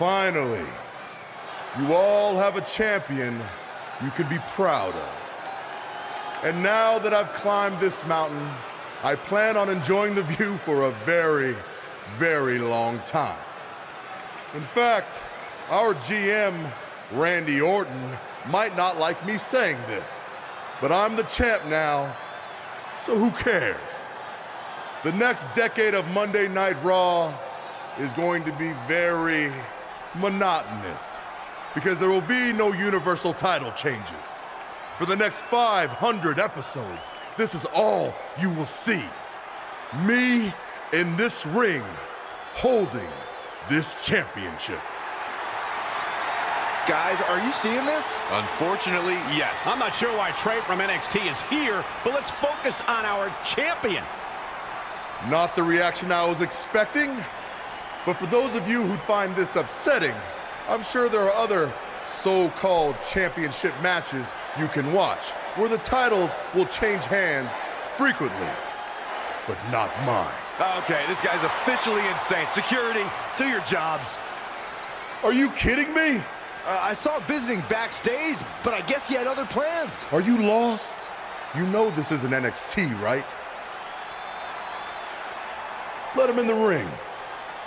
Finally, you all have a champion you can be proud of. And now that I've climbed this mountain, I plan on enjoying the view for a very, very long time. In fact, our GM, Randy Orton, might not like me saying this, but I'm the champ now, so who cares? The next decade of Monday Night Raw is going to be very monotonous because there will be no Universal title changes. For the next 500 episodes, this is all you will see. Me in this ring holding this championship. Guys, are you seeing this? Unfortunately, yes. I'm not sure why Trey from NXT is here, but let's focus on our champion. Not the reaction I was expecting, but for those of you who'd find this upsetting, I'm sure there are other so-called championship matches you can watch where the titles will change hands frequently, but not mine. Okay, this guy's officially insane. Security, do your jobs. Are you kidding me? I saw him visiting backstage, but I guess he had other plans. Are you lost? You know this isn't NXT, right? Let him in the ring.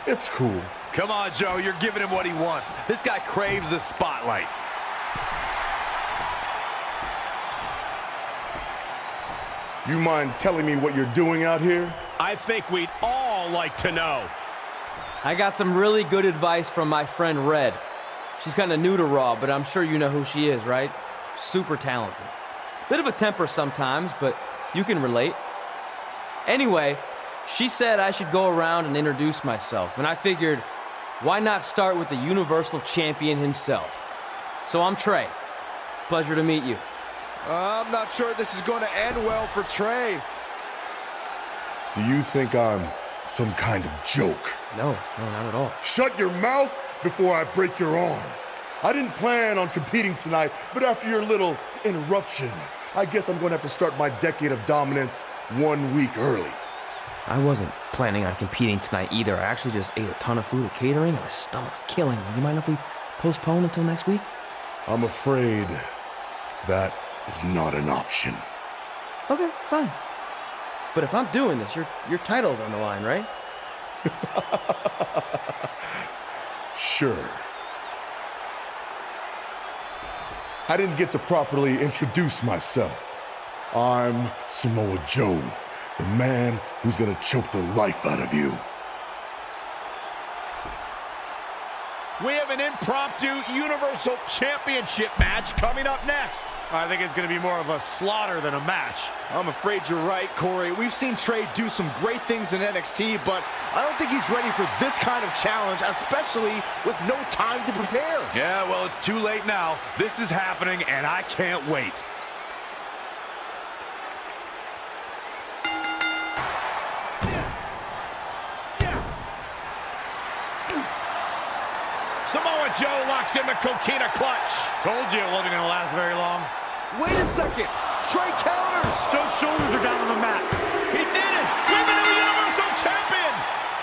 It's cool. Come on, Joe, you're giving him what he wants. This guy craves the spotlight. You mind telling me what you're doing out here? I think we'd all like to know. I got some really good advice from my friend Red. She's kind of new to Raw, but I'm sure you know who she is, right? Super talented. Bit of a temper sometimes, but you can relate. Anyway, she said I should go around and introduce myself, and I figured, why not start with the Universal Champion himself? So I'm Trey. Pleasure to meet you. I'm not sure this is going to end well for Trey. Do you think I'm some kind of joke? No, not at all. Shut your mouth before I break your arm. I didn't plan on competing tonight, but after your little interruption, I guess I'm going to have to start my decade of dominance 1 week early. I wasn't planning on competing tonight either. I actually just ate a ton of food at catering, and my stomach's killing me. You mind if we postpone until next week? I'm afraid that is not an option. Okay, fine. But if I'm doing this, your title's on the line, right? Sure. I didn't get to properly introduce myself. I'm Samoa Joe, the man who's gonna choke the life out of you. We have an impromptu Universal Championship match coming up next. I think it's going to be more of a slaughter than a match. I'm afraid you're right, Corey. We've seen Trey do some great things in NXT, but I don't think he's ready for this kind of challenge, especially with no time to prepare. Yeah, well, it's too late now. This is happening, and I can't wait. Samoa Joe locks in the coquina clutch. Told you it wasn't going to last very long. Wait a second. Trey counters. Joe's shoulders are down on the mat. He did it. We've been a Universal Champion.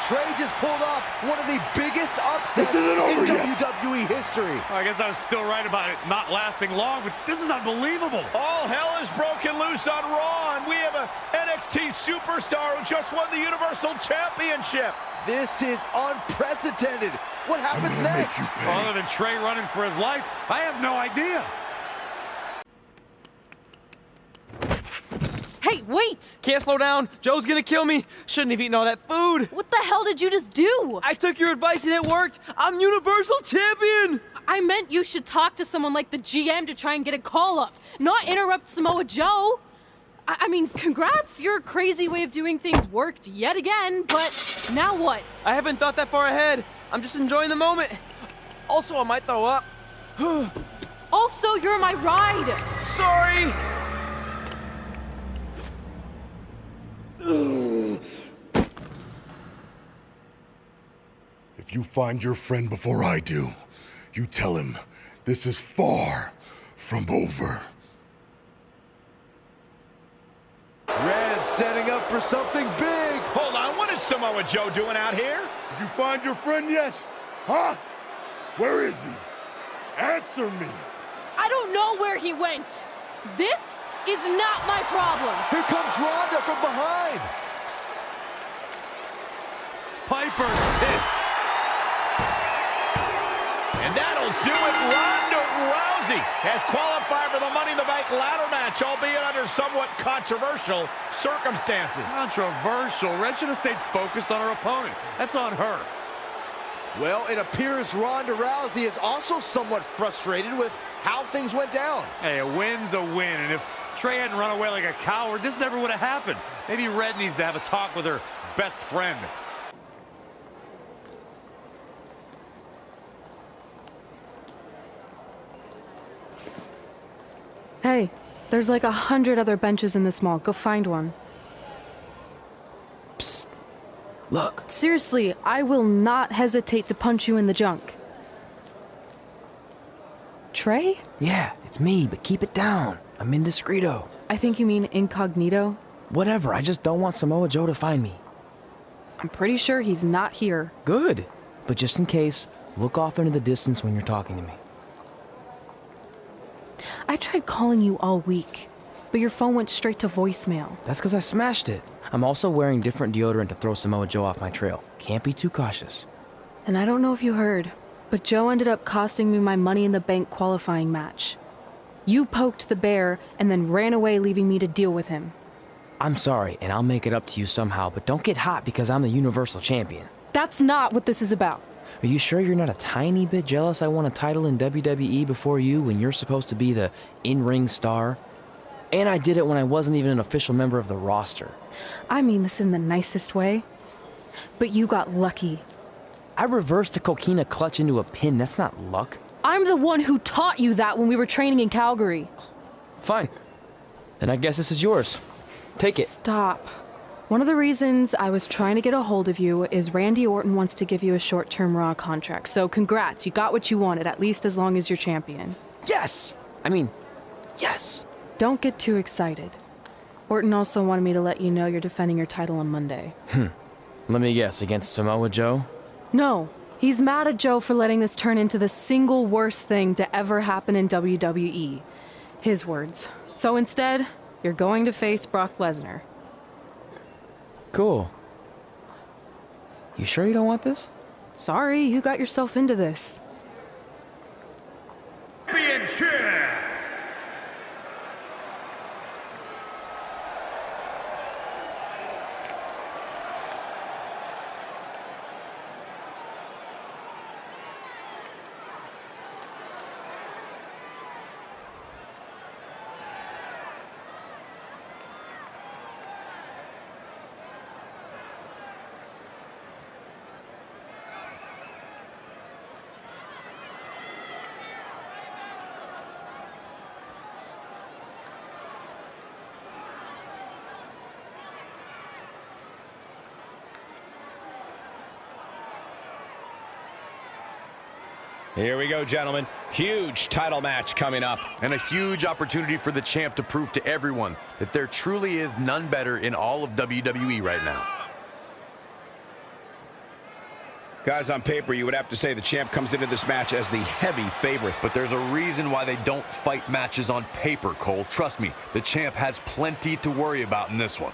Trey just pulled off one of the biggest upsets This isn't over in yet. WWE history. I guess I was still right about it not lasting long, but this is unbelievable. All hell is broken loose on Raw, and we have a NXT superstar who just won the Universal Championship. This is unprecedented. What happens I'm gonna next? make you pay. Other than Trey running for his life, I have no idea. Hey, wait! Can't slow down. Joe's gonna kill me. Shouldn't have eaten all that food. What the hell did you just do? I took your advice and it worked. I'm Universal Champion. I meant you should talk to someone like the GM to try and get a call up, not interrupt Samoa Joe. I mean, congrats, your crazy way of doing things worked yet again, but now what? I haven't thought that far ahead. I'm just enjoying the moment. Also, I might throw up. Also, you're my ride. Sorry. If you find your friend before I do, you tell him this is far from over. Red setting up for something big. Hold on, what is Samoa Joe doing out here? Did you find your friend yet? Huh? Where is he? Answer me. I don't know where he went. This is not my problem. Here comes Ronda from behind. Piper's pit. And that'll do it. Ronda Rousey has qualified for the Money in the Bank ladder match, albeit under somewhat controversial circumstances. Controversial. Red should have stayed focused on her opponent. That's on her. Well, it appears Ronda Rousey is also somewhat frustrated with how things went down. Hey, a win's a win, and if Trey hadn't run away like a coward, this never would have happened. Maybe Red needs to have a talk with her best friend. Hey, there's like 100 other benches in this mall. Go find one. Psst. Look. Seriously, I will not hesitate to punch you in the junk. Trey? Yeah, it's me, but keep it down. I'm indiscreto. I think you mean incognito. Whatever, I just don't want Samoa Joe to find me. I'm pretty sure he's not here. Good. But just in case, look off into the distance when you're talking to me. I tried calling you all week, but your phone went straight to voicemail. That's because I smashed it. I'm also wearing different deodorant to throw Samoa Joe off my trail. Can't be too cautious. And I don't know if you heard, but Joe ended up costing me my Money in the Bank qualifying match. You poked the bear and then ran away, leaving me to deal with him. I'm sorry, and I'll make it up to you somehow, but don't get hot because I'm the Universal Champion. That's not what this is about. Are you sure you're not a tiny bit jealous I won a title in WWE before you when you're supposed to be the in-ring star? And I did it when I wasn't even an official member of the roster. I mean this in the nicest way. But you got lucky. I reversed a coquina clutch into a pin. That's not luck. I'm the one who taught you that when we were training in Calgary. Fine. Then I guess this is yours. Take it. Stop. One of the reasons I was trying to get a hold of you is Randy Orton wants to give you a short-term Raw contract. So congrats, you got what you wanted, at least as long as you're champion. Yes! I mean, yes. Don't get too excited. Orton also wanted me to let you know you're defending your title on Monday. Let me guess, against Samoa Joe? No, he's mad at Joe for letting this turn into the single worst thing to ever happen in WWE. His words. So instead, you're going to face Brock Lesnar. Cool. You sure you don't want this? Sorry, you got yourself into this. Championship! Here we go, gentlemen. Huge title match coming up. And a huge opportunity for the champ to prove to everyone that there truly is none better in all of WWE right now. Guys, on paper, you would have to say the champ comes into this match as the heavy favorite. But there's a reason why they don't fight matches on paper, Cole. Trust me, the champ has plenty to worry about in this one.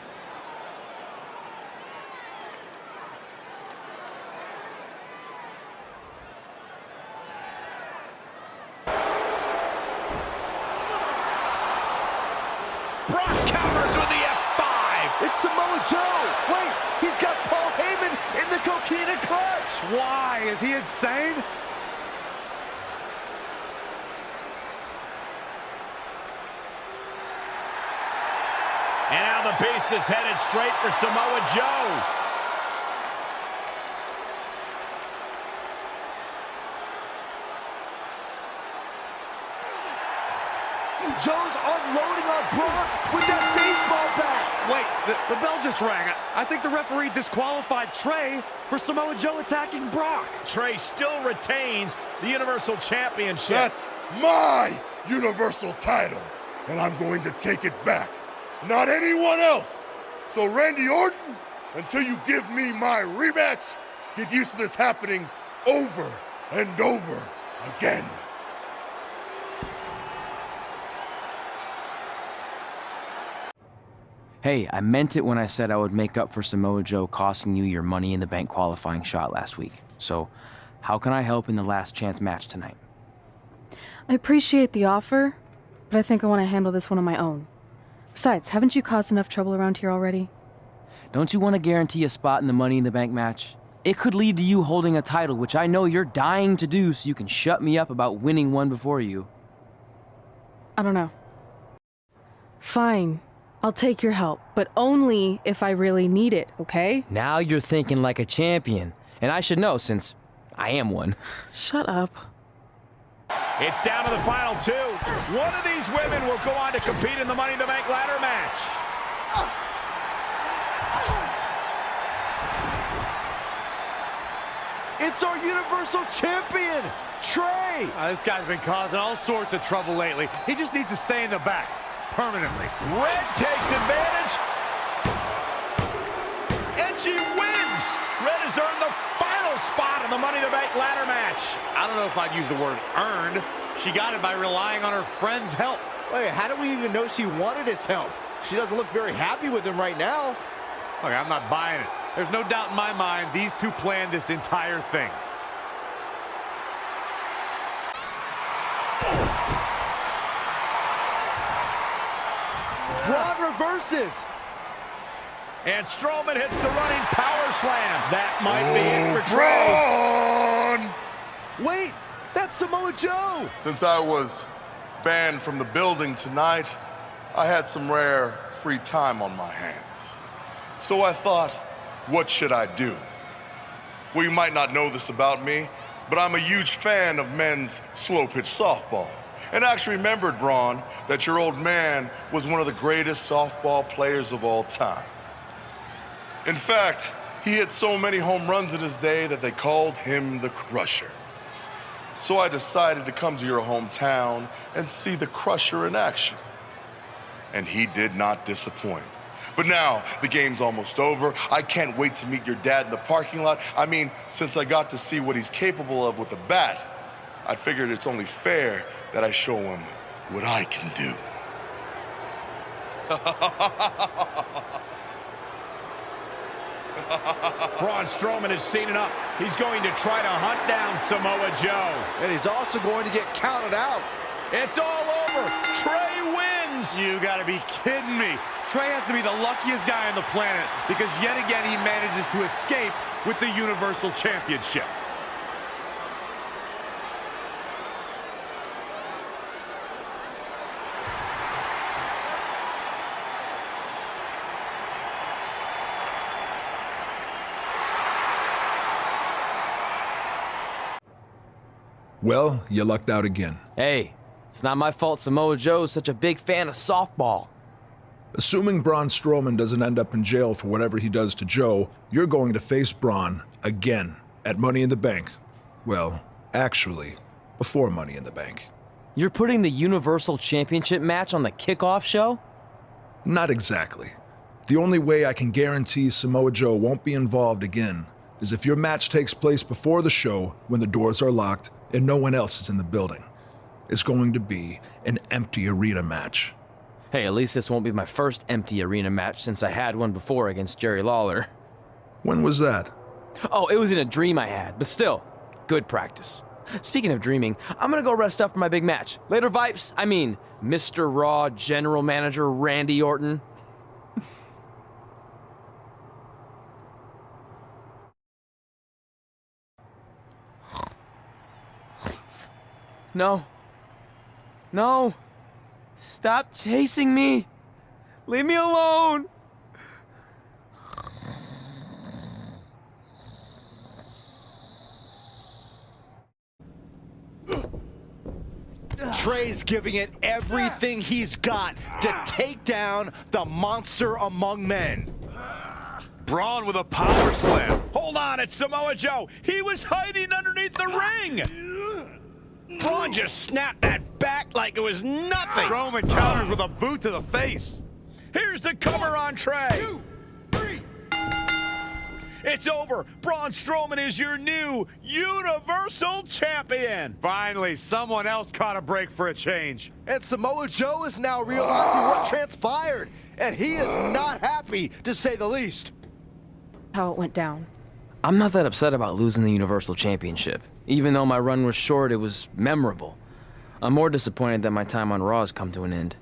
Brock counters with the F5. It's Samoa Joe. Wait, he's got Paul Heyman in the coquina clutch. Why? Is he insane? And now the beast is headed straight for Samoa Joe. Joe's unloading on Brock with that baseball bat. Wait, the bell just rang. I think the referee disqualified Trey for Samoa Joe attacking Brock. Trey still retains the Universal Championship. That's my Universal title, and I'm going to take it back. Not anyone else. So Randy Orton, until you give me my rematch, get used to this happening over and over again. Hey, I meant it when I said I would make up for Samoa Joe costing you your Money in the Bank qualifying shot last week. So, how can I help in the last chance match tonight? I appreciate the offer, but I think I want to handle this one on my own. Besides, haven't you caused enough trouble around here already? Don't you want to guarantee a spot in the Money in the Bank match? It could lead to you holding a title, which I know you're dying to do so you can shut me up about winning one before you. I don't know. Fine. I'll take your help, but only if I really need it, okay? Now you're thinking like a champion, and I should know since I am one. Shut up. It's down to the final two. One of these women will go on to compete in the Money in the Bank ladder match. It's our Universal Champion, Trey! This guy's been causing all sorts of trouble lately. He just needs to stay in the back. Permanently. Red takes advantage. And she wins. Red has earned the final spot in the Money in the Bank ladder match. I don't know if I'd use the word earned. She got it by relying on her friend's help. Wait, how do we even know she wanted his help? She doesn't look very happy with him right now. Look, I'm not buying it. There's no doubt in my mind these two planned this entire thing. Braun reverses. And Strowman hits the running power slam. That might be it for Trey. Braun! Wait, that's Samoa Joe. Since I was banned from the building tonight, I had some rare free time on my hands. So I thought, what should I do? Well, you might not know this about me, but I'm a huge fan of men's slow-pitch softball. And I actually remembered, Braun, that your old man was one of the greatest softball players of all time. In fact, he hit so many home runs in his day that they called him the Crusher. So I decided to come to your hometown and see the Crusher in action. And he did not disappoint. But now, the game's almost over. I can't wait to meet your dad in the parking lot. I mean, since I got to see what he's capable of with a bat, I figured it's only fair that I show him what I can do. Braun Strowman has seen enough. He's going to try to hunt down Samoa Joe. And he's also going to get counted out. It's all over. Trey wins. You gotta be kidding me. Trey has to be the luckiest guy on the planet because yet again he manages to escape with the Universal Championship. Well, you lucked out again. Hey, it's not my fault Samoa Joe's such a big fan of softball. Assuming Braun Strowman doesn't end up in jail for whatever he does to Joe, you're going to face Braun again at Money in the Bank. Well, actually, before Money in the Bank. You're putting the Universal Championship match on the kickoff show? Not exactly. The only way I can guarantee Samoa Joe won't be involved again is if your match takes place before the show when the doors are locked and no one else is in the building. It's going to be an empty arena match. Hey, at least this won't be my first empty arena match since I had one before against Jerry Lawler. When was that? Oh, it was in a dream I had, but still, good practice. Speaking of dreaming, I'm gonna go rest up for my big match. Later, Vipes. I mean, Mr. Raw General Manager Randy Orton. No. No. Stop chasing me. Leave me alone. Trey's giving it everything he's got to take down the monster among men. Braun with a power slam. Hold on, it's Samoa Joe. He was hiding underneath the ring. Braun just snapped that back like it was nothing. Strowman counters with a boot to the face. Here's the cover on Trey. 2, 3. It's over. Braun Strowman is your new Universal Champion. Finally, someone else caught a break for a change. And Samoa Joe is now realizing what transpired, and he is not happy, to say the least. How it went down. I'm not that upset about losing the Universal Championship. Even though my run was short, it was memorable. I'm more disappointed that my time on Raw has come to an end.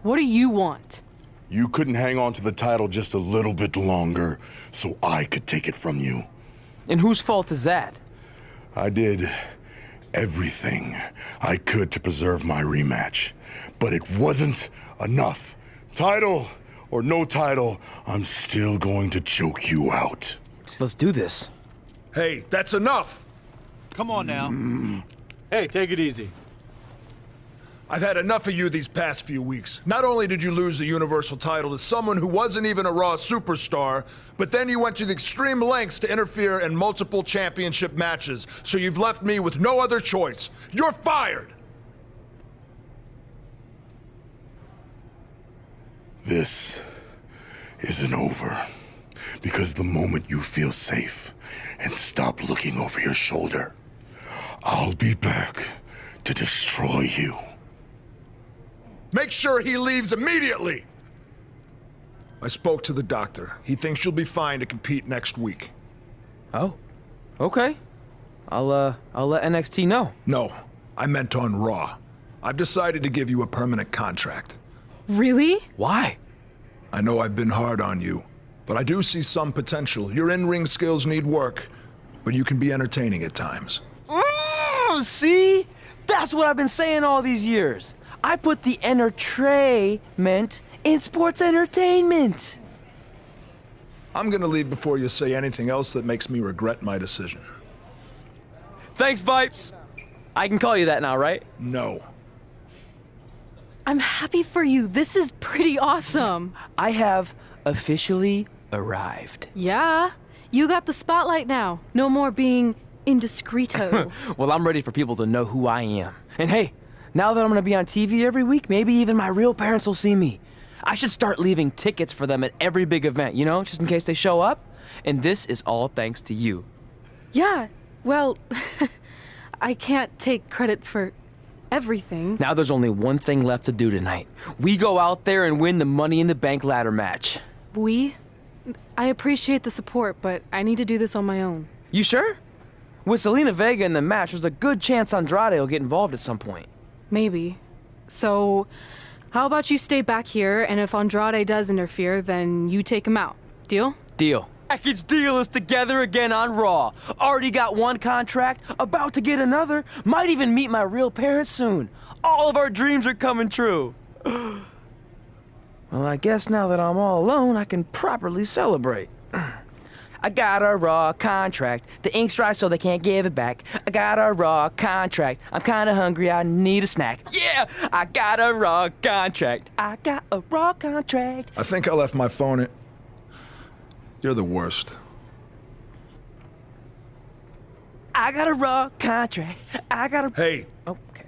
What do you want? You couldn't hang on to the title just a little bit longer so I could take it from you. And whose fault is that? I did everything I could to preserve my rematch, but it wasn't enough. Title or no title, I'm still going to choke you out. Let's do this. Hey, that's enough! Come on now. Hey, take it easy. I've had enough of you these past few weeks. Not only did you lose the Universal title to someone who wasn't even a Raw superstar, but then you went to the extreme lengths to interfere in multiple championship matches, so you've left me with no other choice. You're fired! This isn't over, because the moment you feel safe and stop looking over your shoulder, I'll be back to destroy you. Make sure he leaves immediately! I spoke to the doctor. He thinks you'll be fine to compete next week. Oh, okay. I'll let NXT know. No, I meant on Raw. I've decided to give you a permanent contract. Really? Why? I know I've been hard on you, but I do see some potential. Your in-ring skills need work, but you can be entertaining at times. See? That's what I've been saying all these years. I put the entertainment in sports entertainment. I'm gonna leave before you say anything else that makes me regret my decision. Thanks, Vipes. I can call you that now, right? No. I'm happy for you. This is pretty awesome. I have officially arrived. Yeah, you got the spotlight now. No more being indiscreto. Well, I'm ready for people to know who I am. And hey, now that I'm gonna be on TV every week, maybe even my real parents will see me. I should start leaving tickets for them at every big event, you know, just in case they show up. And this is all thanks to you. Yeah, well, I can't take credit for everything. Now there's only one thing left to do tonight. We go out there and win the Money in the Bank ladder match. I appreciate the support, but I need to do this on my own. You sure? With Selena Vega in the match, there's a good chance Andrade will get involved at some point. Maybe. So, how about you stay back here, and if Andrade does interfere, then you take him out. Deal? Deal. Package deal is together again on Raw. Already got one contract, about to get another, might even meet my real parents soon. All of our dreams are coming true. Well, I guess now that I'm all alone, I can properly celebrate. I got a Raw contract. The ink's dry so they can't give it back. I got a Raw contract. I'm kinda hungry, I need a snack. Yeah! I got a Raw contract. I got a Raw contract. I think I left my phone at... You're the worst. I got a Raw contract. I got a... Hey! Oh, okay.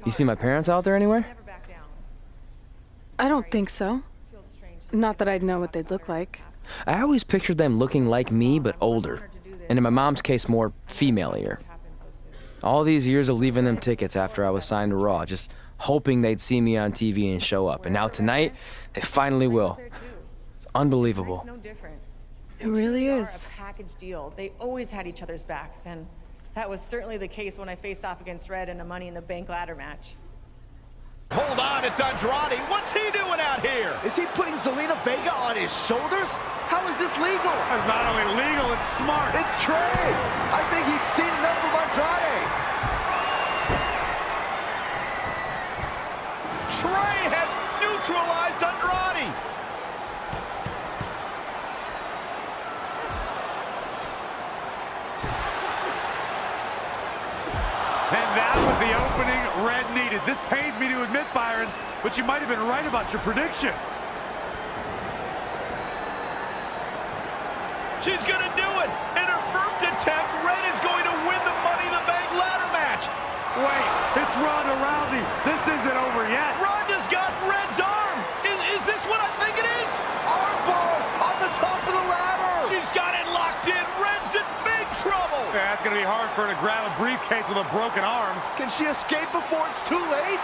You see my parents out there anywhere? I don't think so. Not that I'd know what they'd look like. I always pictured them looking like me, but older. And in my mom's case, more female-ier. All these years of leaving them tickets after I was signed to Raw, just hoping they'd see me on TV and show up. And now tonight, they finally will. It's unbelievable. It really is. A package deal. They always had each other's backs, and that was certainly the case when I faced off against Red in a Money in the Bank ladder match. Hold on, it's Andrade. What's he doing out here? Is he putting Zelina Vega on his shoulders? How is this legal? It's not only legal, it's smart. It's Trey. I think he's seen enough from Andrade. Trey has neutralized Andrade. And that was the opening Red needed. This pains me to admit, Byron, but you might have been right about your prediction. She's gonna do it. In her first attempt, Red is going to win the Money in the Bank ladder match. Wait, it's Ronda Rousey. This isn't over yet. Ronda's got Red's arm. Is this what I think it is? Arm Yeah, that's going to be hard for her to grab a briefcase with a broken arm. Can she escape before it's too late?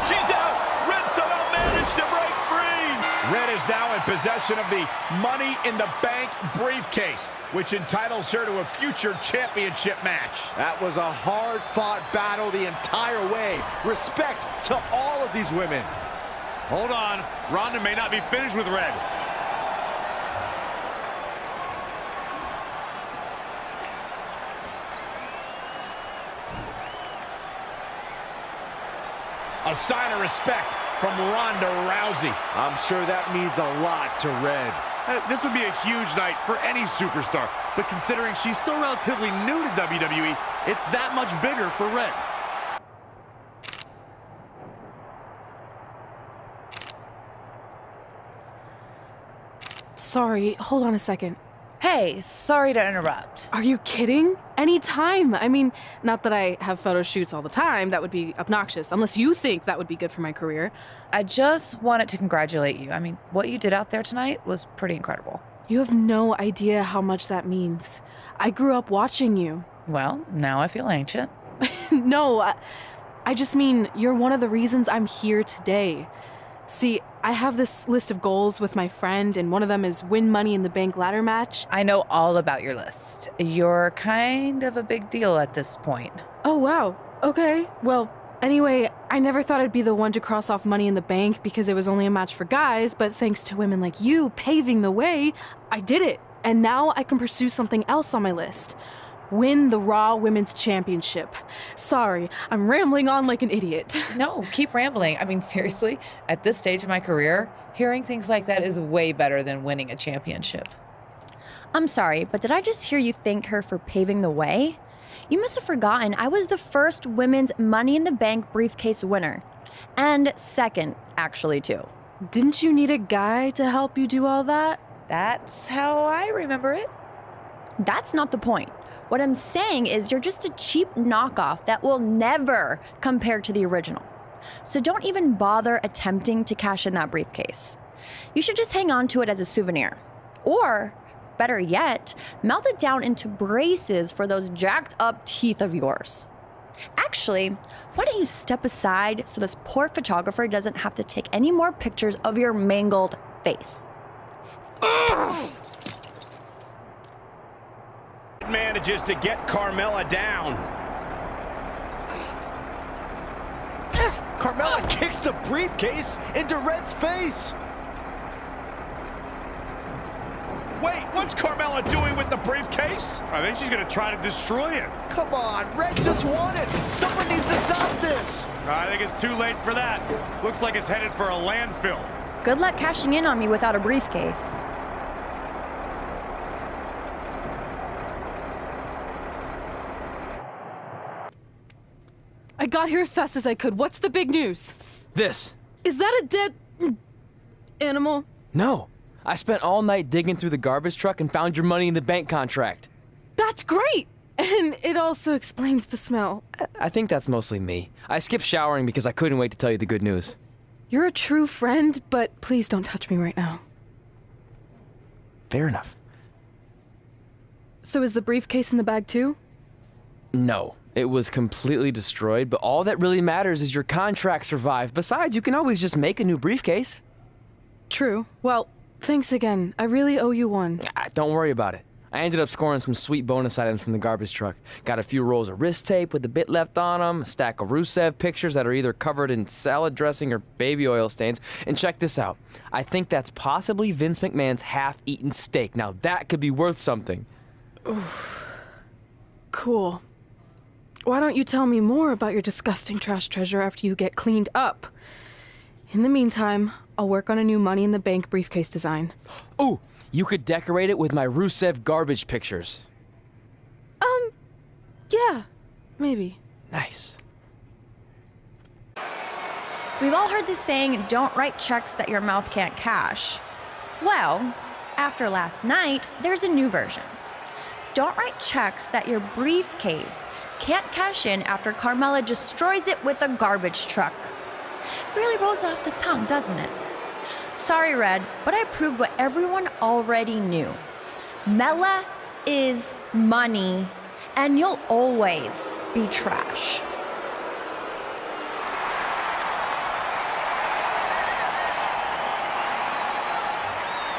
She's out. Red somehow managed to break free. Red is now in possession of the Money in the Bank briefcase, which entitles her to a future championship match. That was a hard-fought battle the entire way. Respect to all of these women. Hold on. Ronda may not be finished with Red. A sign of respect from Ronda Rousey. I'm sure that means a lot to Red. This would be a huge night for any superstar, but considering she's still relatively new to WWE, it's that much bigger for Red. Sorry, hold on a second. Hey, sorry to interrupt. Are you kidding? Anytime. I mean, not that I have photo shoots all the time. That would be obnoxious, unless you think that would be good for my career. I just wanted to congratulate you. I mean, what you did out there tonight was pretty incredible. You have no idea how much that means. I grew up watching you. Well, now I feel ancient. No, I just mean you're one of the reasons I'm here today. See, I have this list of goals with my friend, and one of them is win Money in the Bank ladder match. I know all about your list. You're kind of a big deal at this point. Oh, wow. Okay. Well, anyway, I never thought I'd be the one to cross off Money in the Bank because it was only a match for guys, but thanks to women like you paving the way, I did it. And now I can pursue something else on my list. Win the Raw Women's Championship. Sorry, I'm rambling on like an idiot. No, keep rambling. I mean, seriously, at this stage of my career, hearing things like that is way better than winning a championship. I'm sorry, but did I just hear you thank her for paving the way? You must have forgotten I was the first women's Money in the Bank briefcase winner. And second, actually, too. Didn't you need a guy to help you do all that? That's how I remember it. That's not the point. What I'm saying is you're just a cheap knockoff that will never compare to the original. So don't even bother attempting to cash in that briefcase. You should just hang on to it as a souvenir. Or, better yet, melt it down into braces for those jacked up teeth of yours. Actually, why don't you step aside so this poor photographer doesn't have to take any more pictures of your mangled face? Manages to get Carmella down. Carmella kicks the briefcase into Red's face. Wait, what's Carmella doing with the briefcase? I think she's going to try to destroy it. Come on, Red just won it. Someone needs to stop this. I think it's too late for that. Looks like it's headed for a landfill. Good luck cashing in on me without a briefcase. I got here as fast as I could. What's the big news? This. Is that a dead animal? No. I spent all night digging through the garbage truck and found your Money in the Bank contract. That's great! And it also explains the smell. I think that's mostly me. I skipped showering because I couldn't wait to tell you the good news. You're a true friend, but please don't touch me right now. Fair enough. So is the briefcase in the bag too? No. It was completely destroyed, but all that really matters is your contract survived. Besides, you can always just make a new briefcase. True. Well, thanks again. I really owe you one. Don't worry about it. I ended up scoring some sweet bonus items from the garbage truck. Got a few rolls of wrist tape with a bit left on them, a stack of Rusev pictures that are either covered in salad dressing or baby oil stains. And check this out. I think that's possibly Vince McMahon's half-eaten steak. Now that could be worth something. Oof. Cool. Why don't you tell me more about your disgusting trash treasure after you get cleaned up? In the meantime, I'll work on a new Money in the Bank briefcase design. Ooh, you could decorate it with my Rusev garbage pictures. Yeah, maybe. Nice. We've all heard the saying, don't write checks that your mouth can't cash. Well, after last night, there's a new version. Don't write checks that your briefcase can't cash in after Carmella destroys it with a garbage truck. Really rolls off the tongue, doesn't it? Sorry, Red, but I proved what everyone already knew. Mela is money, and you'll always be trash.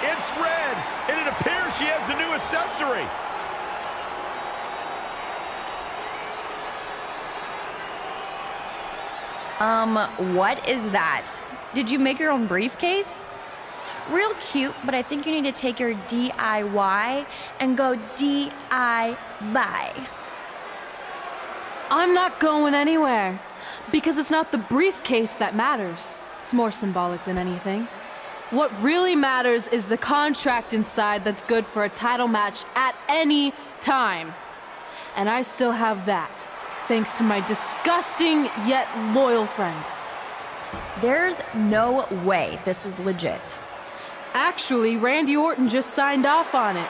It's Red, and it appears she has the new accessory. What is that? Did you make your own briefcase? Real cute, but I think you need to take your DIY and go DI-buy. I'm not going anywhere because it's not the briefcase that matters. It's more symbolic than anything. What really matters is the contract inside that's good for a title match at any time. And I still have that, thanks to my disgusting yet loyal friend. There's no way this is legit. Actually, Randy Orton just signed off on it,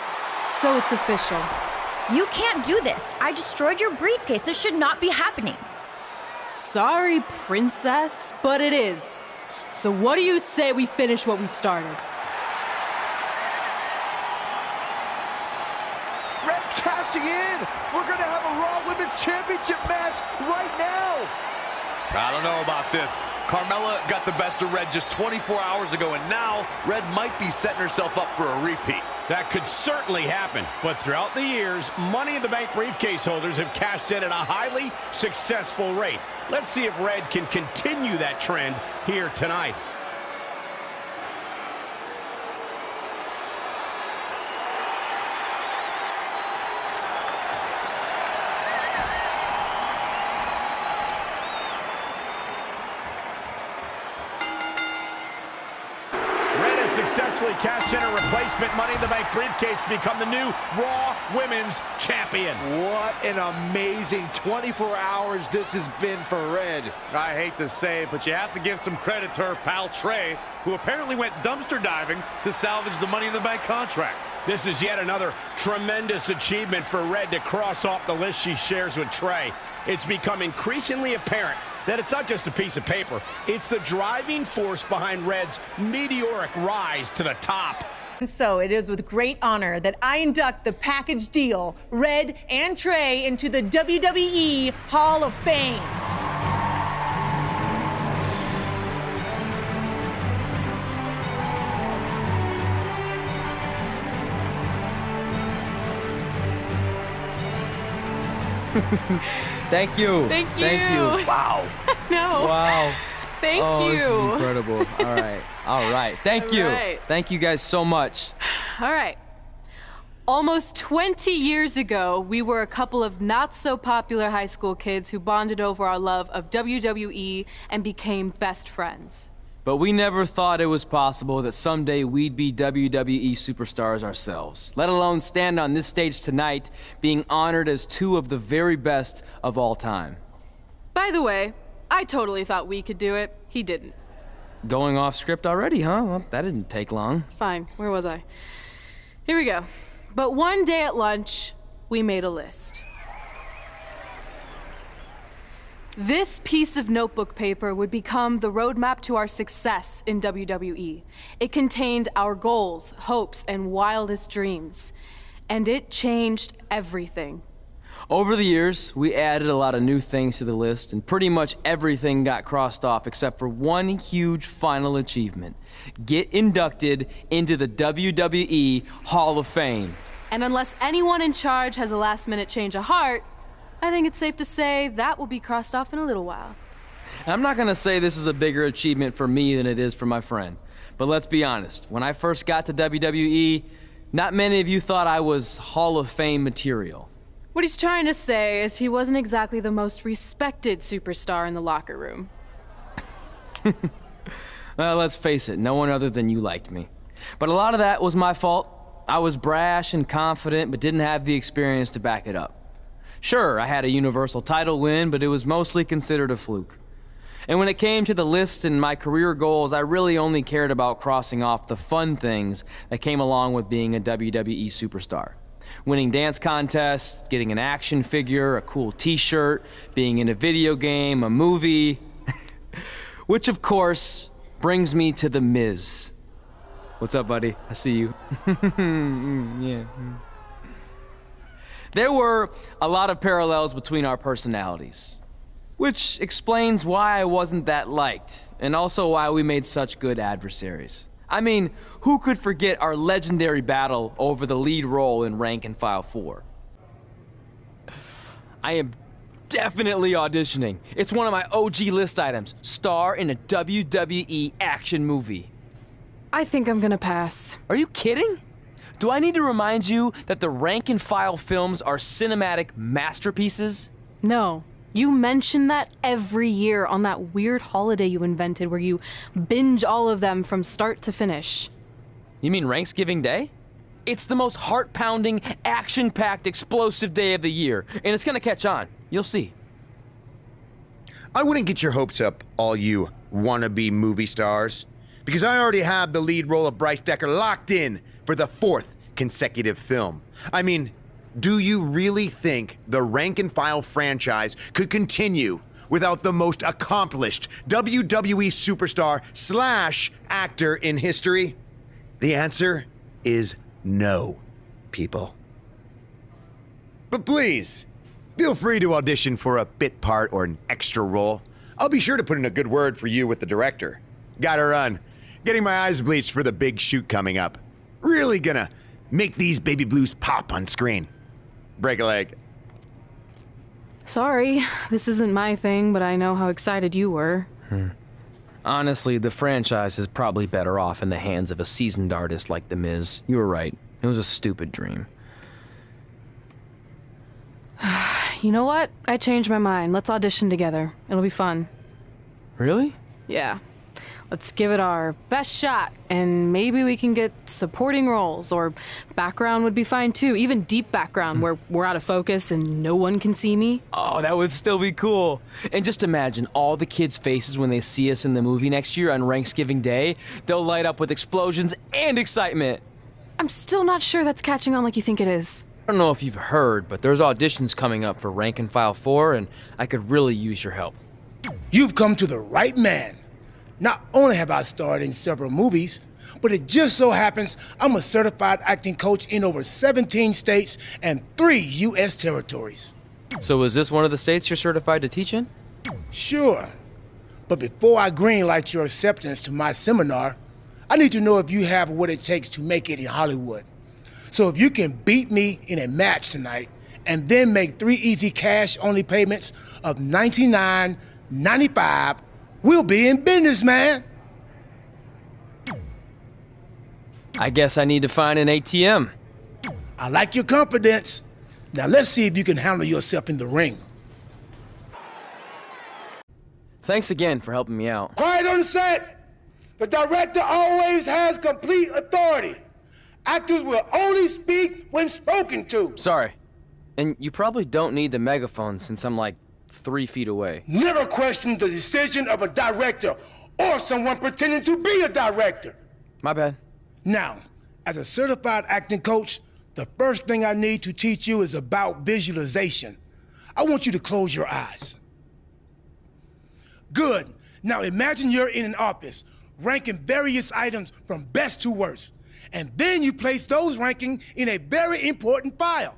so it's official. You can't do this. I destroyed your briefcase. This should not be happening. Sorry, princess, but it is. So what do you say we finish what we started? Red's cashing in. We're going to have a Raw Women's Championship match right now. I don't know about this. Carmella got the best of Red just 24 hours ago, and now Red might be setting herself up for a repeat. That could certainly happen, but throughout the years, Money in the Bank briefcase holders have cashed in at a highly successful rate. Let's see if Red can continue that trend here tonight. Successfully cashed in a replacement Money in the Bank briefcase to become the new Raw Women's Champion. What an amazing 24 hours this has been for Red. I hate to say it, but you have to give some credit to her pal Trey, who apparently went dumpster diving to salvage the Money in the Bank contract. This is yet another tremendous achievement for Red to cross off the list she shares with Trey. It's become increasingly apparent that it's not just a piece of paper, it's the driving force behind Red's meteoric rise to the top. And so it is with great honor that I induct the package deal, Red and Trey, into the WWE Hall of Fame. Thank you. Thank you. Thank you. Wow. No. Wow. Thank you. This is incredible. All right. All right. Thank you. right. Thank you guys so much. All right. Almost 20 years ago, we were a couple of not-so-popular high school kids who bonded over our love of WWE and became best friends. But we never thought it was possible that someday we'd be WWE superstars ourselves, let alone stand on this stage tonight being honored as two of the very best of all time. By the way, I totally thought we could do it. He didn't. Going off script already, huh? Well, that didn't take long. Fine. Where was I? Here we go. But one day at lunch, we made a list. This piece of notebook paper would become the roadmap to our success in WWE. It contained our goals, hopes, and wildest dreams. And it changed everything. Over the years, we added a lot of new things to the list, and pretty much everything got crossed off except for one huge final achievement. Get inducted into the WWE Hall of Fame. And unless anyone in charge has a last-minute change of heart, I think it's safe to say that will be crossed off in a little while. I'm not gonna say this is a bigger achievement for me than it is for my friend. But let's be honest, when I first got to WWE, not many of you thought I was Hall of Fame material. What he's trying to say is he wasn't exactly the most respected superstar in the locker room. Well, let's face it, no one other than you liked me. But a lot of that was my fault. I was brash and confident, but didn't have the experience to back it up. Sure, I had a Universal title win, but it was mostly considered a fluke. And when it came to the list and my career goals, I really only cared about crossing off the fun things that came along with being a WWE superstar. Winning dance contests, getting an action figure, a cool t-shirt, being in a video game, a movie. Which, of course, brings me to The Miz. What's up, buddy? I see you. Yeah. There were a lot of parallels between our personalities, which explains why I wasn't that liked, and also why we made such good adversaries. I mean, who could forget our legendary battle over the lead role in Rank and File 4? I am definitely auditioning. It's one of my OG list items. Star in a WWE action movie. I think I'm gonna pass. Are you kidding? Do I need to remind you that the Rank and File films are cinematic masterpieces? No. You mention that every year on that weird holiday you invented where you binge all of them from start to finish. You mean Ranksgiving Day? It's the most heart-pounding, action-packed, explosive day of the year, and it's gonna catch on. You'll see. I wouldn't get your hopes up, all you wannabe movie stars, because I already have the lead role of Bryce Decker locked in for the 4th consecutive film. I mean, do you really think the Rank and File franchise could continue without the most accomplished WWE superstar / actor in history? The answer is no, people. But please, feel free to audition for a bit part or an extra role. I'll be sure to put in a good word for you with the director. Gotta run. Getting my eyes bleached for the big shoot coming up. Really gonna make these baby blues pop on screen. Break a leg. Sorry, this isn't my thing, but I know how excited you were. Honestly, the franchise is probably better off in the hands of a seasoned artist like The Miz. You were right. It was a stupid dream. You know what? I changed my mind. Let's audition together. It'll be fun. Really? Yeah. Let's give it our best shot, and maybe we can get supporting roles, or background would be fine too. Even deep background where we're out of focus and no one can see me. Oh, that would still be cool. And just imagine all the kids' faces when they see us in the movie next year on Ranksgiving Day. They'll light up with explosions and excitement. I'm still not sure that's catching on like you think it is. I don't know if you've heard, but there's auditions coming up for Rank and File 4, and I could really use your help. You've come to the right man. Not only have I starred in several movies, but it just so happens I'm a certified acting coach in over 17 states and 3 U.S. territories. So is this one of the states you're certified to teach in? Sure. But before I greenlight your acceptance to my seminar, I need to know if you have what it takes to make it in Hollywood. So if you can beat me in a match tonight and then make 3 easy cash-only payments of $99.95, we'll be in business, man. I guess I need to find an ATM. I like your confidence. Now let's see if you can handle yourself in the ring. Thanks again for helping me out. Quiet on the set. The director always has complete authority. Actors will only speak when spoken to. Sorry. And you probably don't need the megaphone since I'm like 3 feet away. Never question the decision of a director or someone pretending to be a director. My bad. Now, as a certified acting coach, the first thing I need to teach you is about visualization. I want you to close your eyes. Good. Now imagine you're in an office, ranking various items from best to worst. And then you place those rankings in a very important file.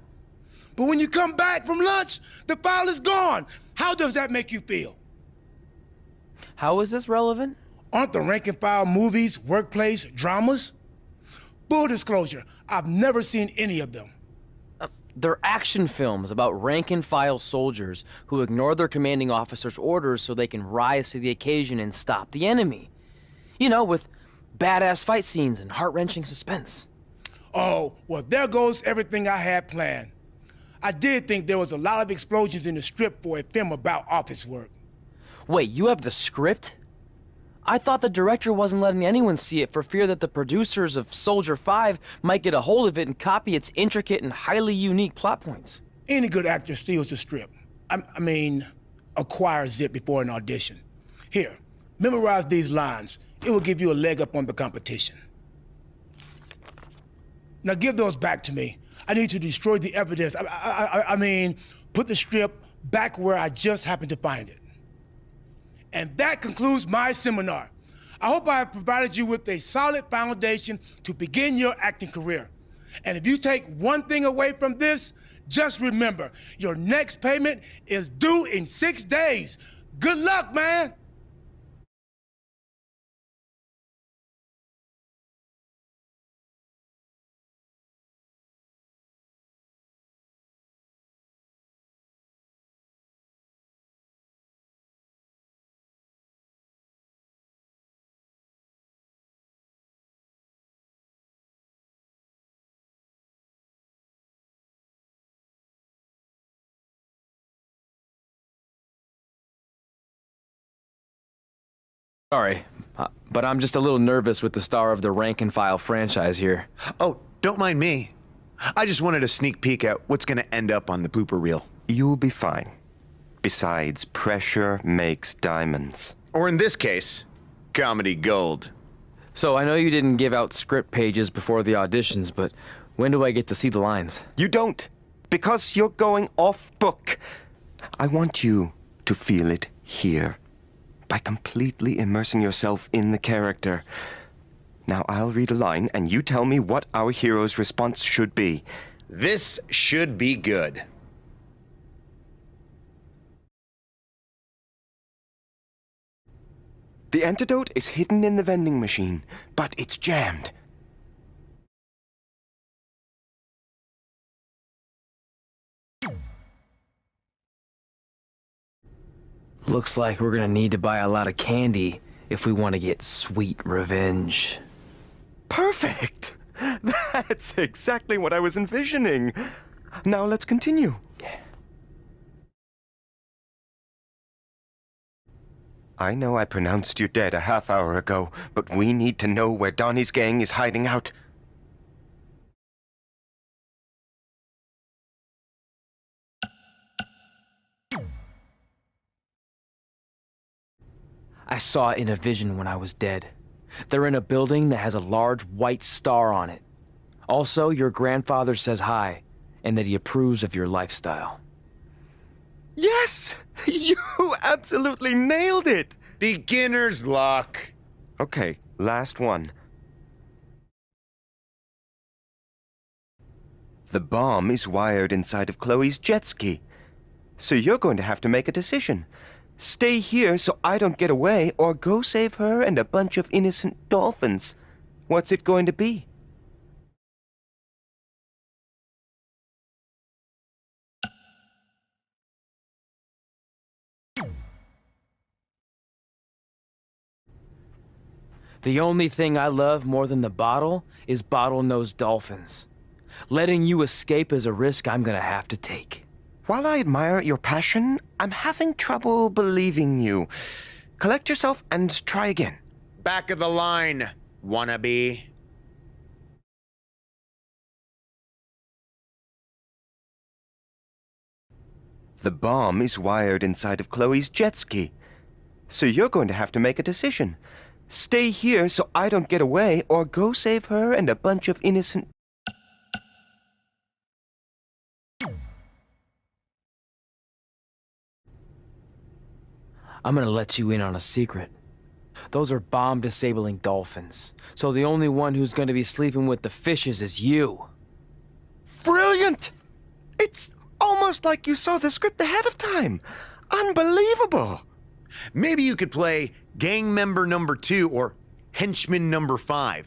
But when you come back from lunch, the file is gone. How does that make you feel? How is this relevant? Aren't the rank and file movies, workplace, dramas? Full disclosure, I've never seen any of them. They're action films about rank-and-file soldiers who ignore their commanding officer's orders so they can rise to the occasion and stop the enemy. You know, with badass fight scenes and heart-wrenching suspense. Oh, well, there goes everything I had planned. I did think there was a lot of explosions in the script for a film about office work. Wait, you have the script? I thought the director wasn't letting anyone see it for fear that the producers of Soldier 5 might get a hold of it and copy its intricate and highly unique plot points. Any good actor steals the script. I mean, acquires it before an audition. Here, memorize these lines. It will give you a leg up on the competition. Now give those back to me. I need to destroy the evidence. I mean, put the script back where I just happened to find it. And that concludes my seminar. I hope I have provided you with a solid foundation to begin your acting career. And if you take one thing away from this, just remember, your next payment is due in 6 days. Good luck, man! Sorry, but I'm just a little nervous with the star of the rank and file franchise here. Oh, don't mind me. I just wanted a sneak peek at what's going to end up on the blooper reel. You'll be fine. Besides, pressure makes diamonds. Or in this case, comedy gold. So I know you didn't give out script pages before the auditions, but when do I get to see the lines? You don't, because you're going off book. I want you to feel it here, by completely immersing yourself in the character. Now I'll read a line, and you tell me what our hero's response should be. This should be good. The antidote is hidden in the vending machine, but it's jammed. Looks like we're gonna need to buy a lot of candy if we want to get sweet revenge. Perfect! That's exactly what I was envisioning. Now let's continue. I know I pronounced you dead a half hour ago, but we need to know where Donnie's gang is hiding out. I saw it in a vision when I was dead. They're in a building that has a large white star on it. Also, your grandfather says hi, and that he approves of your lifestyle. Yes! You absolutely nailed it! Beginner's luck. Okay, last one. The bomb is wired inside of Chloe's jet ski. So you're going to have to make a decision. Stay here so I don't get away, or go save her and a bunch of innocent dolphins. What's it going to be? The only thing I love more than the bottle is bottlenose dolphins. Letting you escape is a risk I'm gonna have to take. While I admire your passion, I'm having trouble believing you. Collect yourself and try again. Back of the line, wannabe. The bomb is wired inside of Chloe's jet ski. So you're going to have to make a decision. Stay here so I don't get away, or go save her and a bunch of innocent... I'm gonna let you in on a secret. Those are bomb-disabling dolphins. So the only one who's gonna be sleeping with the fishes is you. Brilliant! It's almost like you saw the script ahead of time. Unbelievable! Maybe you could play gang member number 2 or henchman number 5.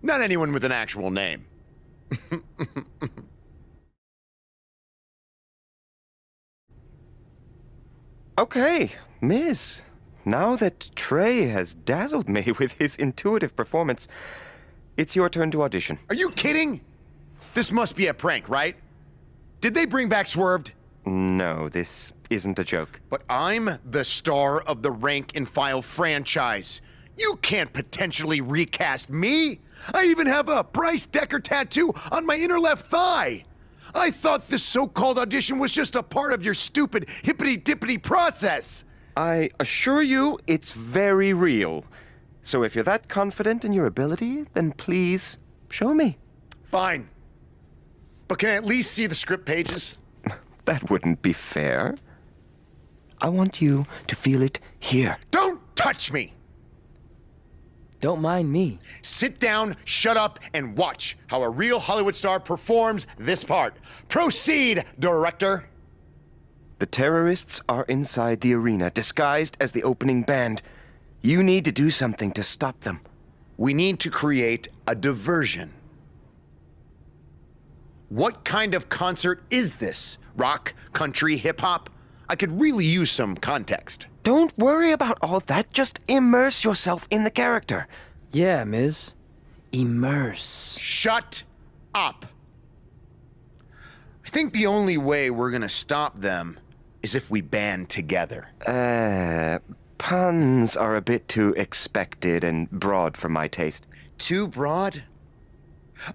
Not anyone with an actual name. Okay, Miss. Now that Trey has dazzled me with his intuitive performance, it's your turn to audition. Are you kidding? This must be a prank, right? Did they bring back Swerved? No, this isn't a joke. But I'm the star of the Rank and File franchise. You can't potentially recast me. I even have a Bryce Decker tattoo on my inner left thigh. I thought this so-called audition was just a part of your stupid hippity-dippity process. I assure you it's very real. So if you're that confident in your ability, then please show me. Fine. But can I at least see the script pages? That wouldn't be fair. I want you to feel it here. Don't touch me! Don't mind me. Sit down, shut up, and watch how a real Hollywood star performs this part. Proceed, director. The terrorists are inside the arena, disguised as the opening band. You need to do something to stop them. We need to create a diversion. What kind of concert is this? Rock, country, hip-hop? I could really use some context. Don't worry about all that. Just immerse yourself in the character. Yeah, Miz. Immerse. Shut up. I think the only way we're gonna stop them is if we band together. Puns are a bit too expected and broad for my taste. Too broad?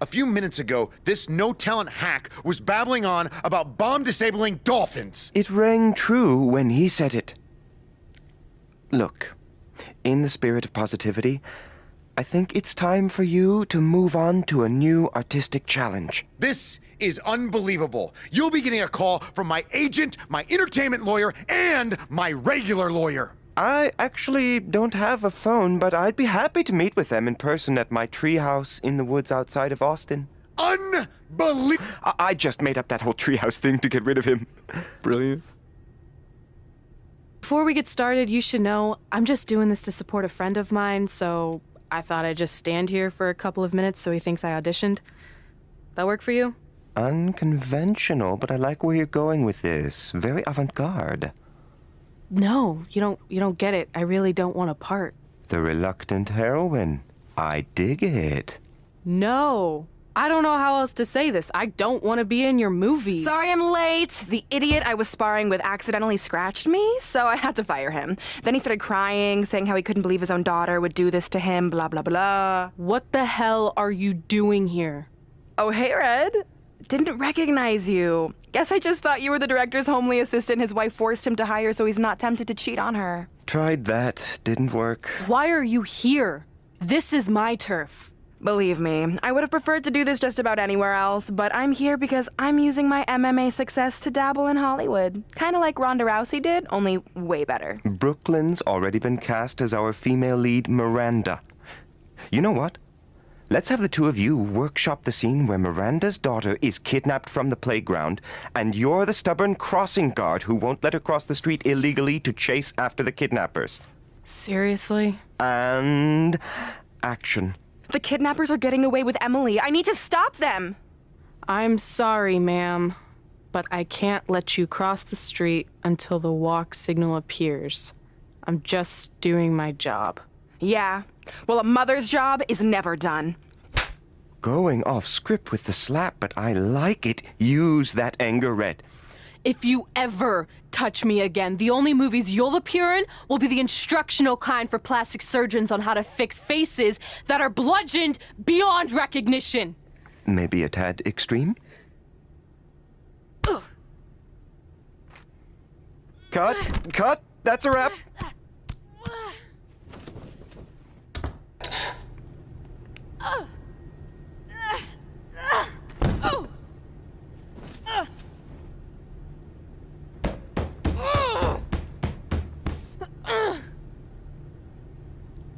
A few minutes ago, this no-talent hack was babbling on about bomb-disabling dolphins. It rang true when he said it. Look, in the spirit of positivity, I think it's time for you to move on to a new artistic challenge. This is unbelievable. You'll be getting a call from my agent, my entertainment lawyer, and my regular lawyer. I actually don't have a phone, but I'd be happy to meet with them in person at my treehouse in the woods outside of Austin. Unbelievable! I just made up that whole treehouse thing to get rid of him. Brilliant. Before we get started, you should know I'm just doing this to support a friend of mine, so I thought I'd just stand here for a couple of minutes so he thinks I auditioned. That work for you? Unconventional, but I like where you're going with this. Very avant-garde. No, you don't get it. I really don't want a part. The reluctant heroine. I dig it. No. I don't know how else to say this. I don't want to be in your movie. Sorry I'm late. The idiot I was sparring with accidentally scratched me, so I had to fire him. Then he started crying, saying how he couldn't believe his own daughter would do this to him, blah, blah, blah. What the hell are you doing here? Oh, hey, Red. Didn't recognize you. Guess I just thought you were the director's homely assistant his wife forced him to hire so he's not tempted to cheat on her. Tried that. Didn't work. Why are you here? This is my turf. Believe me, I would have preferred to do this just about anywhere else, but I'm here because I'm using my MMA success to dabble in Hollywood. Kind of like Ronda Rousey did, only way better. Brooklyn's already been cast as our female lead, Miranda. You know what? Let's have the two of you workshop the scene where Miranda's daughter is kidnapped from the playground, and you're the stubborn crossing guard who won't let her cross the street illegally to chase after the kidnappers. Seriously? And action. The kidnappers are getting away with Emily. I need to stop them! I'm sorry, ma'am, but I can't let you cross the street until the walk signal appears. I'm just doing my job. Yeah. Well, a mother's job is never done. Going off script with the slap, but I like it. Use that anger, Red. If you ever touch me again, the only movies you'll appear in will be the instructional kind for plastic surgeons on how to fix faces that are bludgeoned beyond recognition. Maybe a tad extreme? Ugh. Cut! That's a wrap!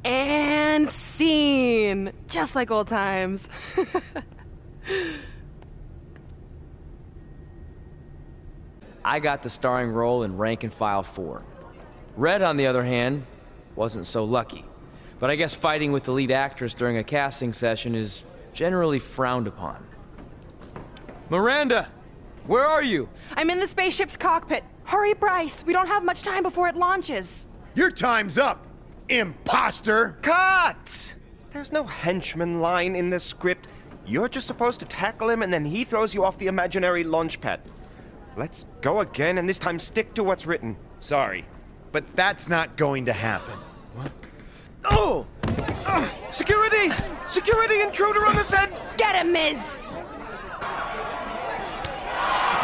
And scene! Just like old times. I got the starring role in Rank and File 4. Red, on the other hand, wasn't so lucky. But I guess fighting with the lead actress during a casting session is generally frowned upon. Miranda! Where are you? I'm in the spaceship's cockpit. Hurry, Bryce. We don't have much time before it launches. Your time's up, imposter! Cut! There's no henchman line in this script. You're just supposed to tackle him and then he throws you off the imaginary launch pad. Let's go again and this time stick to what's written. Sorry, but that's not going to happen. What? Oh! Security! Security intruder on the set! Get him, Miz!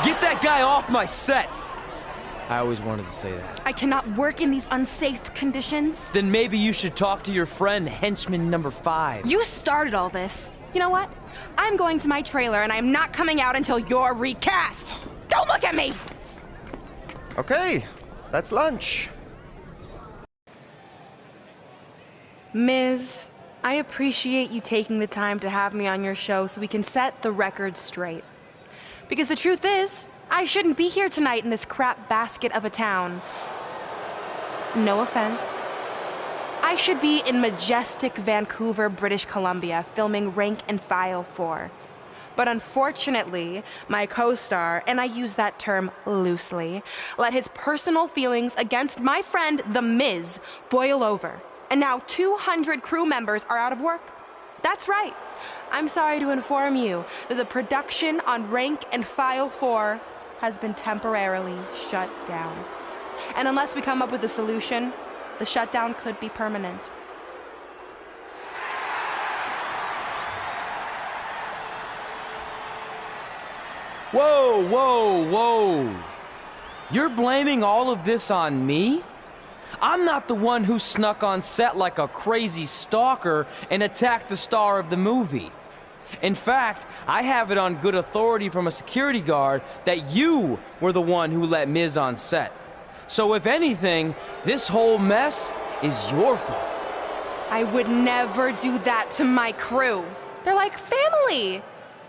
Get that guy off my set! I always wanted to say that. I cannot work in these unsafe conditions. Then maybe you should talk to your friend, henchman number 5. You started all this. You know what? I'm going to my trailer and I'm not coming out until you're recast. Don't look at me! Okay, that's lunch. Miz, I appreciate you taking the time to have me on your show so we can set the record straight. Because the truth is, I shouldn't be here tonight in this crap basket of a town. No offense. I should be in majestic Vancouver, British Columbia, filming Rank and File 4. But unfortunately, my co-star, and I use that term loosely, let his personal feelings against my friend, The Miz, boil over. And now 200 crew members are out of work. That's right. I'm sorry to inform you that the production on Rank and File 4 has been temporarily shut down. And unless we come up with a solution, the shutdown could be permanent. Whoa, whoa, whoa. You're blaming all of this on me? I'm not the one who snuck on set like a crazy stalker and attacked the star of the movie. In fact, I have it on good authority from a security guard that you were the one who let Miz on set. So if anything, this whole mess is your fault. I would never do that to my crew. They're like family.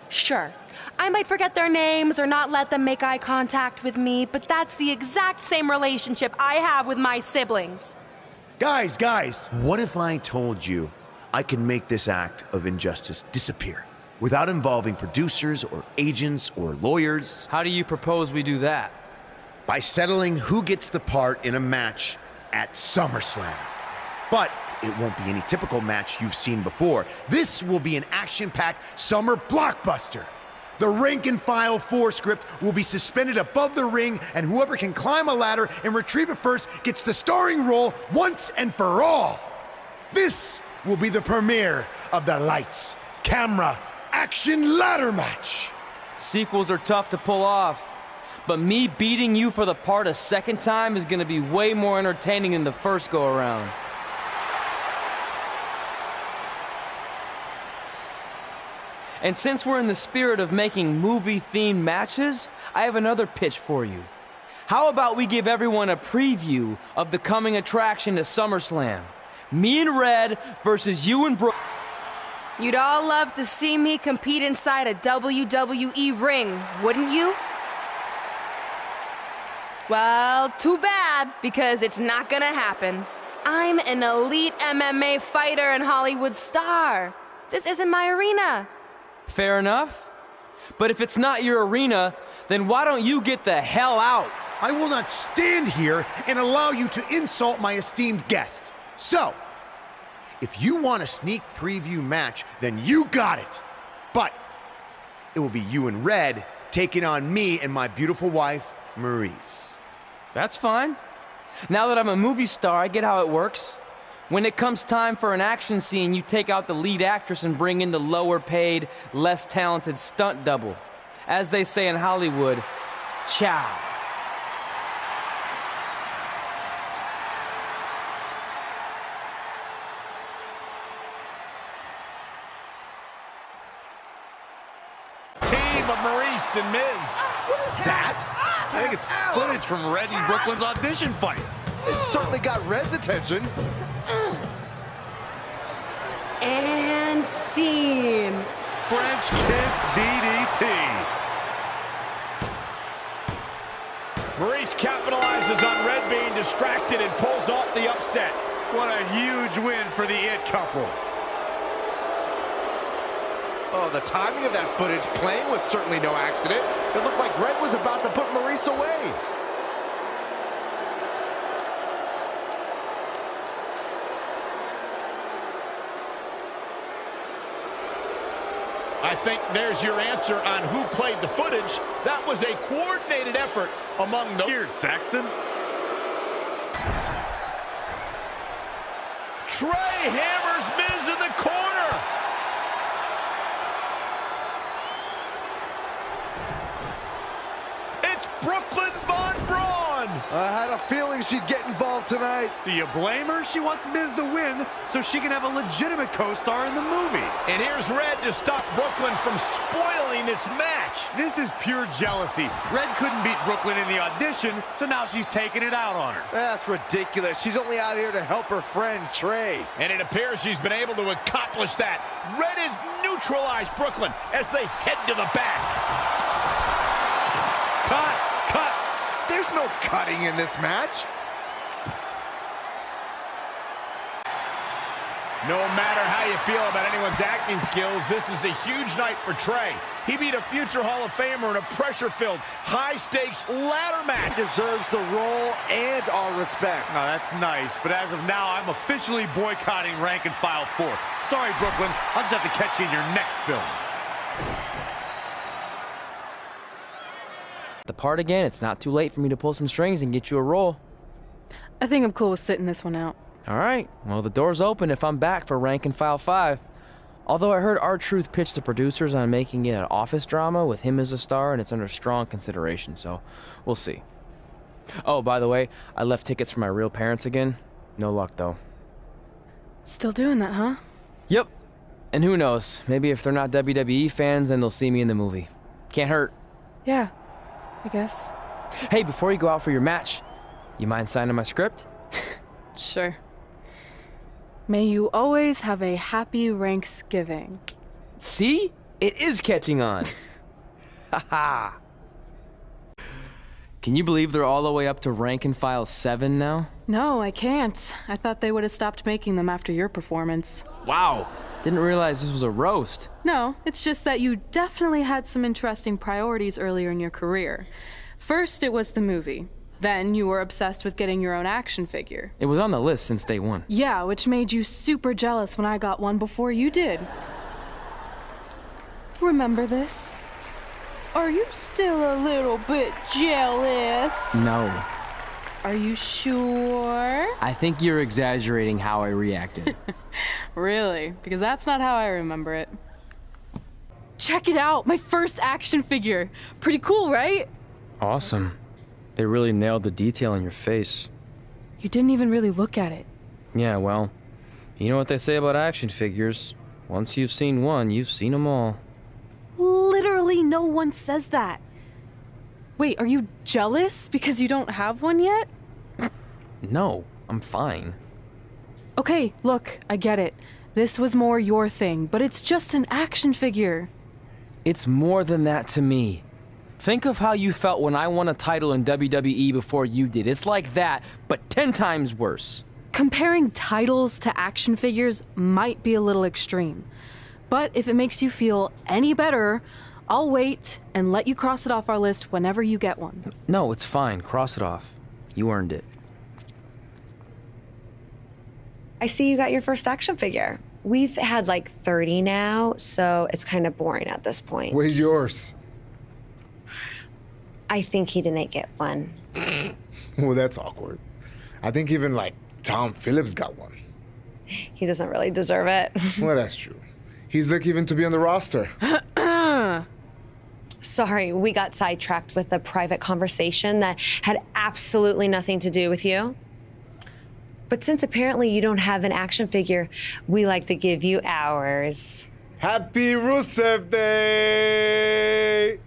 Sure, I might forget their names or not let them make eye contact with me, but that's the exact same relationship I have with my siblings. Guys, what if I told you I can make this act of injustice disappear without involving producers or agents or lawyers? How do you propose we do that? By settling who gets the part in a match at SummerSlam. But it won't be any typical match you've seen before. This will be an action-packed summer blockbuster. The Rank and File 4 script will be suspended above the ring, and whoever can climb a ladder and retrieve it first gets the starring role once and for all. This will be the premiere of the lights, camera, action ladder match. Sequels are tough to pull off, but me beating you for the part a second time is gonna be way more entertaining than the first go-around. And since we're in the spirit of making movie-themed matches, I have another pitch for you. How about we give everyone a preview of the coming attraction to SummerSlam? Me and Red versus you and Brooke. You'd all love to see me compete inside a WWE ring, wouldn't you? Well, too bad, because it's not gonna happen. I'm an elite MMA fighter and Hollywood star. This isn't my arena. Fair enough. But if it's not your arena, then why don't you get the hell out? I will not stand here and allow you to insult my esteemed guest. So, if you want a sneak preview match, then you got it. But it will be you and Red taking on me and my beautiful wife, Maurice. That's fine. Now that I'm a movie star, I get how it works. When it comes time for an action scene, you take out the lead actress and bring in the lower-paid, less talented stunt double. As they say in Hollywood, ciao. Team of Maurice and Miz. What is that? I think it's footage from Red and Brooklyn's audition fight. It certainly got Red's attention. And scene. French kiss DDT. Maurice capitalizes on Red being distracted and pulls off the upset. What a huge win for the It couple. Oh, the timing of that footage playing was certainly no accident. It looked like Red was about to put Maurice away. I think there's your answer on who played the footage. That was a coordinated effort among the... Here's Saxton. Trey hammers Miz in the corner. It's Brooklyn Von Braun. I had a feeling she'd get involved tonight. Do you blame her? She wants Miz to win so she can have a legitimate co-star in the movie. And here's Red to stop Brooklyn from spoiling this match. This is pure jealousy. Red couldn't beat Brooklyn in the audition, so now she's taking it out on her. That's ridiculous. She's only out here to help her friend, Trey. And it appears she's been able to accomplish that. Red has neutralized Brooklyn as they head to the back. Cut! There's no cutting in this match. No matter how you feel about anyone's acting skills, this is a huge night for Trey. He beat a future Hall of Famer in a pressure-filled, high-stakes ladder match. He deserves the role and our respect. Now, that's nice, but as of now, I'm officially boycotting Rank and File 4. Sorry, Brooklyn. I'll just have to catch you in your next film. The part again, it's not too late for me to pull some strings and get you a role. I think I'm cool with sitting this one out. All right, well, the door's open if I'm back for Rank and File 5. Although I heard R-Truth pitch the producers on making it an office drama with him as a star, and it's under strong consideration, so we'll see. Oh, by the way, I left tickets for my real parents again. No luck, though. Still doing that, huh? Yep. And who knows, maybe if they're not WWE fans, then they'll see me in the movie. Can't hurt. Yeah, I guess. Hey, before you go out for your match, you mind signing my script? Sure. May you always have a happy Ranksgiving. See? It is catching on. Haha. Can you believe they're all the way up to Rank and File 7 now? No, I can't. I thought they would have stopped making them after your performance. Wow. Didn't realize this was a roast. No, it's just that you definitely had some interesting priorities earlier in your career. First, it was the movie. Then you were obsessed with getting your own action figure. It was on the list since day one. Yeah, which made you super jealous when I got one before you did. Remember this? Are you still a little bit jealous? No. Are you sure? I think you're exaggerating how I reacted. Really? Because that's not how I remember it. Check it out! My first action figure! Pretty cool, right? Awesome. They really nailed the detail in your face. You didn't even really look at it. Yeah, well, you know what they say about action figures. Once you've seen one, you've seen them all. Literally no one says that. Wait, are you jealous because you don't have one yet? No, I'm fine. Okay, look, I get it. This was more your thing, but it's just an action figure. It's more than that to me. Think of how you felt when I won a title in WWE before you did. It's like that, but 10 times worse. Comparing titles to action figures might be a little extreme. But if it makes you feel any better, I'll wait and let you cross it off our list whenever you get one. No, it's fine. Cross it off. You earned it. I see you got your first action figure. We've had like 30 now, so it's kind of boring at this point. Where's yours? I think he didn't get one. Well, that's awkward. I think even like Tom Phillips got one. He doesn't really deserve it. Well, that's true. He's lucky even to be on the roster. Sorry, we got sidetracked with a private conversation that had absolutely nothing to do with you. But since apparently you don't have an action figure, we like to give you ours. Happy Rusev Day!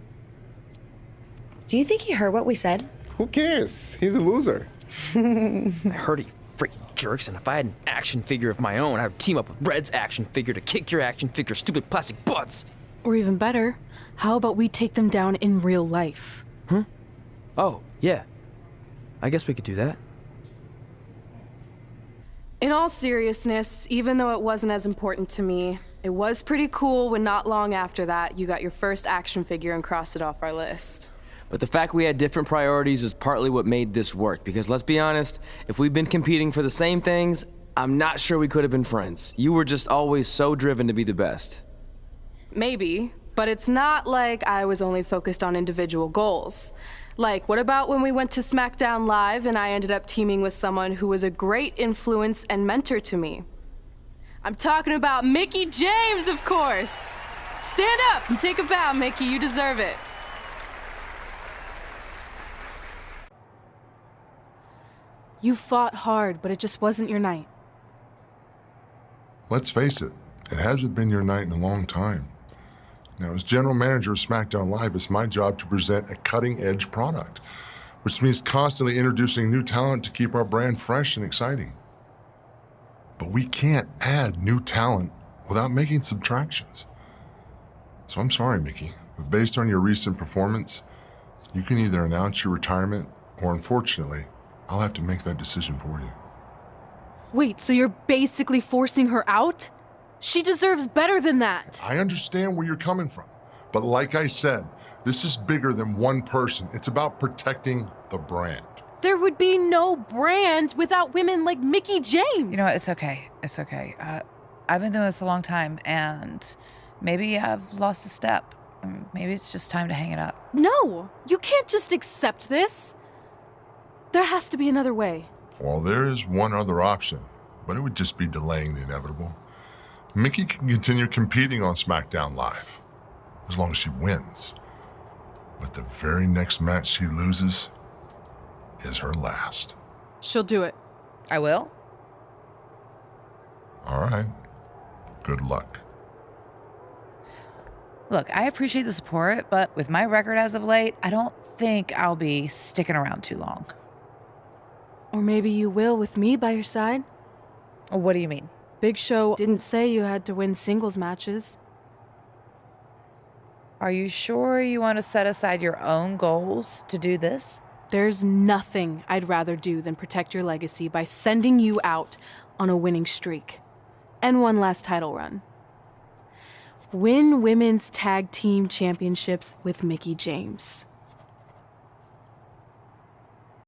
Do you think he heard what we said? Who cares? He's a loser. I heard he freaking jerks, and if I had an action figure of my own, I would team up with Red's action figure to kick your action figure stupid plastic butts. Or even better, how about we take them down in real life? Huh? Oh, yeah. I guess we could do that. In all seriousness, even though it wasn't as important to me, it was pretty cool when not long after that you got your first action figure and crossed it off our list. But the fact we had different priorities is partly what made this work, because let's be honest, if we'd been competing for the same things, I'm not sure we could have been friends. You were just always so driven to be the best. Maybe, but it's not like I was only focused on individual goals. Like, what about when we went to SmackDown Live and I ended up teaming with someone who was a great influence and mentor to me? I'm talking about Mickie James, of course! Stand up and take a bow, Mickie, you deserve it. You fought hard, but it just wasn't your night. Let's face it, it hasn't been your night in a long time. Now, as general manager of SmackDown Live, it's my job to present a cutting-edge product, which means constantly introducing new talent to keep our brand fresh and exciting. But we can't add new talent without making subtractions. So I'm sorry, Mickey, but based on your recent performance, you can either announce your retirement or, unfortunately, I'll have to make that decision for you. Wait, so you're basically forcing her out? She deserves better than that. I understand where you're coming from, but like I said, this is bigger than one person. It's about protecting the brand. There would be no brand without women like Mickie James. You know what? It's okay. It's okay. I've been doing this a long time, and maybe I've lost a step. Maybe it's just time to hang it up. No, you can't just accept this. There has to be another way. Well, there is one other option, but it would just be delaying the inevitable. Mickie can continue competing on SmackDown Live, as long as she wins. But the very next match she loses is her last. She'll do it. I will? All right. Good luck. Look, I appreciate the support, but with my record as of late, I don't think I'll be sticking around too long. Or maybe you will with me by your side. What do you mean? Big Show didn't say you had to win singles matches. Are you sure you want to set aside your own goals to do this? There's nothing I'd rather do than protect your legacy by sending you out on a winning streak. And one last title run. Win women's tag team championships with Mickie James.